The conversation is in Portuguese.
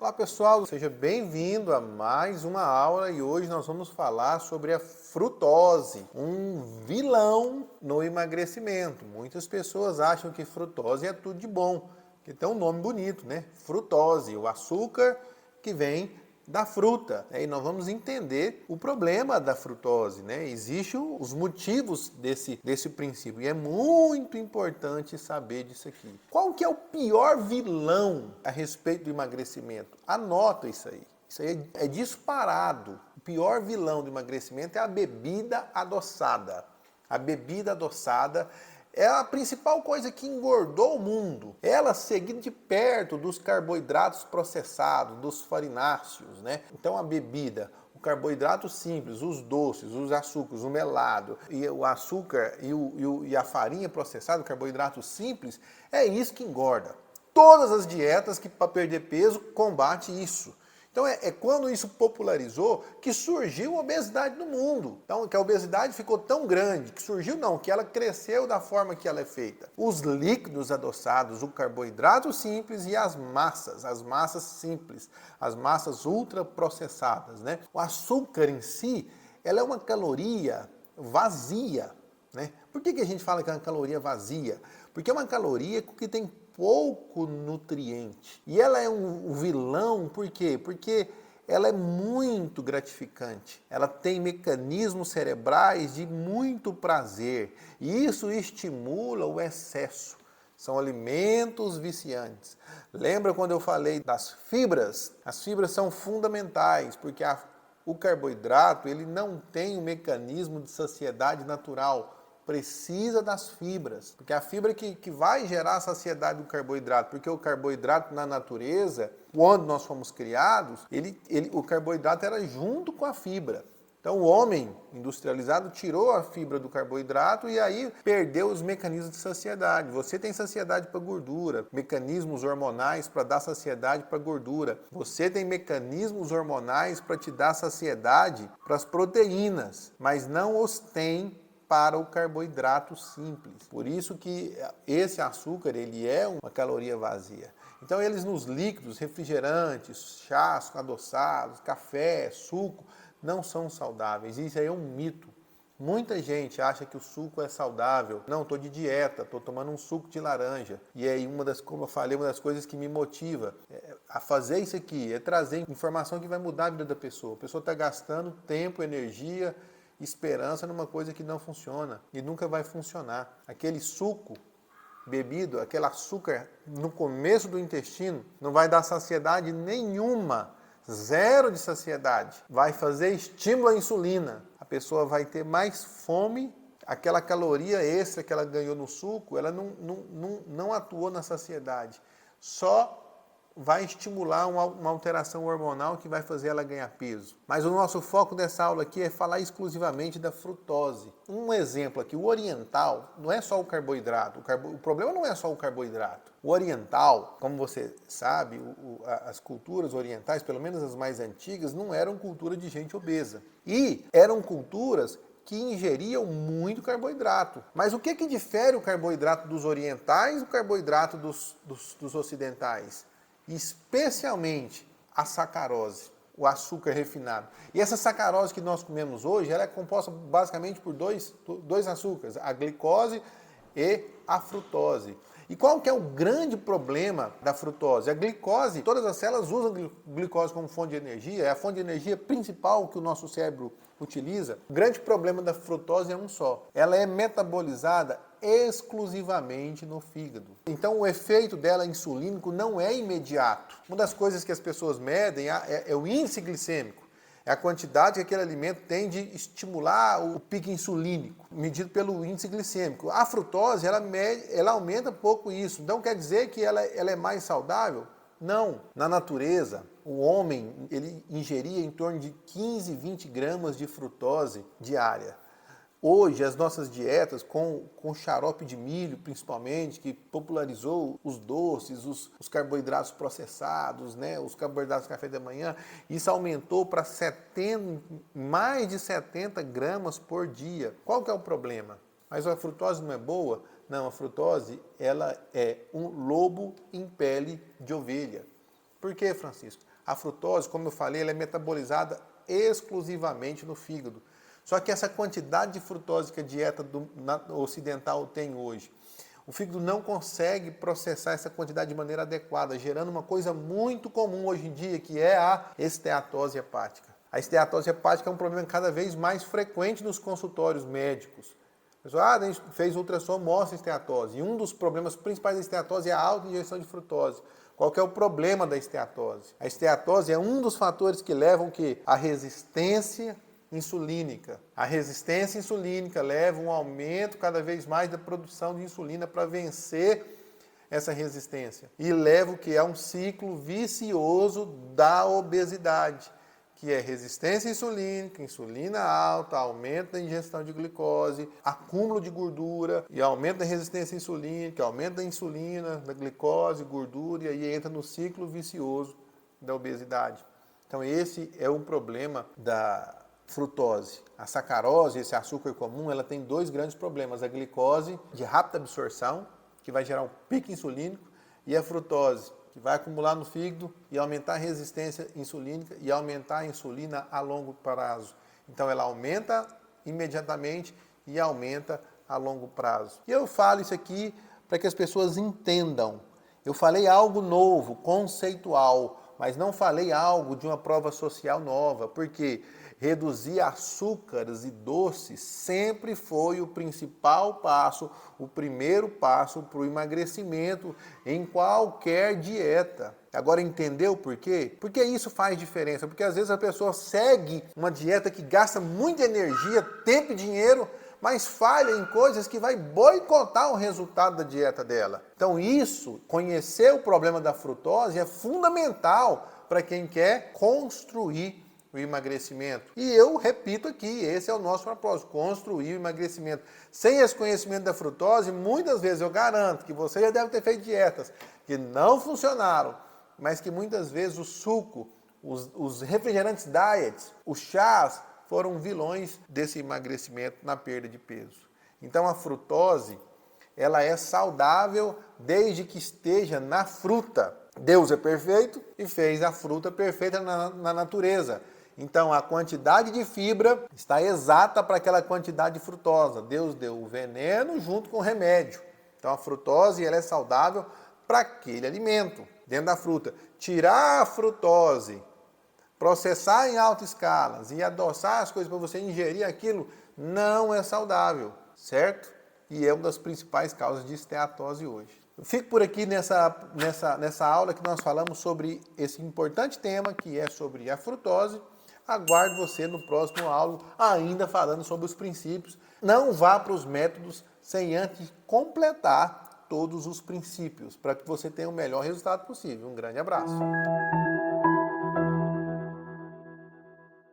Olá pessoal, seja bem-vindo a mais uma aula e hoje nós vamos falar sobre a frutose, um vilão no emagrecimento. Muitas pessoas acham que frutose é tudo de bom, que tem um nome bonito, né? Frutose, o açúcar que vem da fruta. E nós vamos entender o problema da frutose, né? Existem os motivos desse princípio e é muito importante saber disso aqui. Qual que é o pior vilão a respeito do emagrecimento? Anota isso aí. Isso aí é disparado. O pior vilão do emagrecimento é a bebida adoçada. A bebida adoçada é a principal coisa que engordou o mundo. Ela seguida de perto dos carboidratos processados, dos farináceos, né? Então a bebida, o carboidrato simples, os doces, os açúcares, o melado, e o açúcar e a farinha processada, o carboidrato simples, é isso que engorda. Todas as dietas que para perder peso combate isso. Então é quando isso popularizou que surgiu a obesidade no mundo. Então que a obesidade ficou tão grande, que surgiu não, que ela cresceu da forma que ela é feita. Os líquidos adoçados, o carboidrato simples e as massas simples, as massas ultraprocessadas, né? O açúcar em si, ela é uma caloria vazia, né? Por que a gente fala que é uma caloria vazia? Porque é uma caloria que tem pouco nutriente. E ela é um vilão, por quê? Porque ela é muito gratificante. Ela tem mecanismos cerebrais de muito prazer. E isso estimula o excesso. São alimentos viciantes. Lembra quando eu falei das fibras? As fibras são fundamentais, porque o carboidrato ele não tem um mecanismo de saciedade natural. Precisa das fibras, porque a fibra que vai gerar a saciedade do carboidrato, porque o carboidrato na natureza, quando nós fomos criados, o carboidrato era junto com a fibra. Então o homem industrializado tirou a fibra do carboidrato e aí perdeu os mecanismos de saciedade. Você tem saciedade para gordura, mecanismos hormonais para dar saciedade para gordura. Você tem mecanismos hormonais para te dar saciedade para as proteínas, mas não os tem para o carboidrato simples. Por isso que esse açúcar ele é uma caloria vazia. Então eles nos líquidos, refrigerantes, chás adoçados, café, suco, não são saudáveis. Isso aí é um mito. Muita gente acha que o suco é saudável. Não, estou de dieta, estou tomando um suco de laranja. E aí como eu falei, uma das coisas que me motiva a fazer isso aqui é trazer informação que vai mudar a vida da pessoa. A pessoa está gastando tempo, energia, esperança numa coisa que não funciona e nunca vai funcionar. Aquele suco bebido, aquele açúcar no começo do intestino não vai dar saciedade nenhuma, zero de saciedade. Vai fazer estímulo à insulina. A pessoa vai ter mais fome, aquela caloria extra que ela ganhou no suco, ela não atuou na saciedade. Só vai estimular uma alteração hormonal que vai fazer ela ganhar peso. Mas o nosso foco dessa aula aqui é falar exclusivamente da frutose. Um exemplo aqui, o oriental não é só o carboidrato. O problema não é só o carboidrato. O oriental, como você sabe, as culturas orientais, pelo menos as mais antigas, não eram cultura de gente obesa. E eram culturas que ingeriam muito carboidrato. Mas o que difere o carboidrato dos orientais do carboidrato dos ocidentais? Especialmente a sacarose, o açúcar refinado. E essa sacarose que nós comemos hoje, ela é composta basicamente por dois açúcares, a glicose e a frutose. E qual que é o grande problema da frutose? A glicose, todas as células usam glicose como fonte de energia, é a fonte de energia principal que o nosso cérebro utiliza. O grande problema da frutose é um só, ela é metabolizada exclusivamente no fígado. Então o efeito dela insulínico não é imediato. Uma das coisas que as pessoas medem é o índice glicêmico. É a quantidade que aquele alimento tem de estimular o pico insulínico, medido pelo índice glicêmico. A frutose, ela aumenta pouco isso. Então quer dizer que ela é mais saudável? Não. Na natureza, o homem ele ingeria em torno de 15, 20 gramas de frutose diária. Hoje, as nossas dietas, com xarope de milho, principalmente, que popularizou os doces, os carboidratos processados, né, os carboidratos do café da manhã, isso aumentou para mais de 70 gramas por dia. Qual que é o problema? Mas a frutose não é boa? Não, a frutose ela é um lobo em pele de ovelha. Por quê, Francisco? A frutose, como eu falei, ela é metabolizada exclusivamente no fígado. Só que essa quantidade de frutose que a dieta ocidental tem hoje, o fígado não consegue processar essa quantidade de maneira adequada, gerando uma coisa muito comum hoje em dia, que é a esteatose hepática. A esteatose hepática é um problema cada vez mais frequente nos consultórios médicos. A pessoa, a gente fez ultrassom, mostra esteatose. E um dos problemas principais da esteatose é a alta injeção de frutose. Qual que é o problema da esteatose? A esteatose é um dos fatores que levam a resistência insulínica. A resistência insulínica leva um aumento cada vez mais da produção de insulina para vencer essa resistência. E leva a um ciclo vicioso da obesidade, que é resistência insulínica, insulina alta, aumento da ingestão de glicose, acúmulo de gordura e aumento da resistência insulínica, aumento da insulina, da glicose, gordura, e aí entra no ciclo vicioso da obesidade. Então esse é um problema da frutose. A sacarose, esse açúcar comum, ela tem dois grandes problemas. A glicose, de rápida absorção, que vai gerar um pico insulínico, e a frutose, que vai acumular no fígado e aumentar a resistência insulínica e aumentar a insulina a longo prazo. Então ela aumenta imediatamente e aumenta a longo prazo. E eu falo isso aqui para que as pessoas entendam. Eu falei algo novo, conceitual, mas não falei algo de uma prova social nova, porque reduzir açúcares e doces sempre foi o principal passo, o primeiro passo para o emagrecimento em qualquer dieta. Agora entendeu por quê? Porque isso faz diferença, porque às vezes a pessoa segue uma dieta que gasta muita energia, tempo e dinheiro, mas falha em coisas que vai boicotar o resultado da dieta dela. Então isso, conhecer o problema da frutose é fundamental para quem quer construir o emagrecimento. E eu repito aqui, esse é o nosso propósito, construir o emagrecimento. Sem esse conhecimento da frutose, muitas vezes eu garanto que você já deve ter feito dietas que não funcionaram, mas que muitas vezes o suco, os refrigerantes diets, os chás, foram vilões desse emagrecimento na perda de peso. Então a frutose, ela é saudável desde que esteja na fruta. Deus é perfeito e fez a fruta perfeita na natureza. Então a quantidade de fibra está exata para aquela quantidade de frutose. Deus deu o veneno junto com o remédio. Então a frutose ela é saudável para aquele alimento, dentro da fruta. Tirar a frutose, processar em alta escala e adoçar as coisas para você ingerir aquilo, não é saudável, certo? E é uma das principais causas de esteatose hoje. Eu fico por aqui nessa aula que nós falamos sobre esse importante tema, que é sobre a frutose. Aguardo você no próximo aula, ainda falando sobre os princípios. Não vá para os métodos sem antes completar todos os princípios, para que você tenha o melhor resultado possível. Um grande abraço.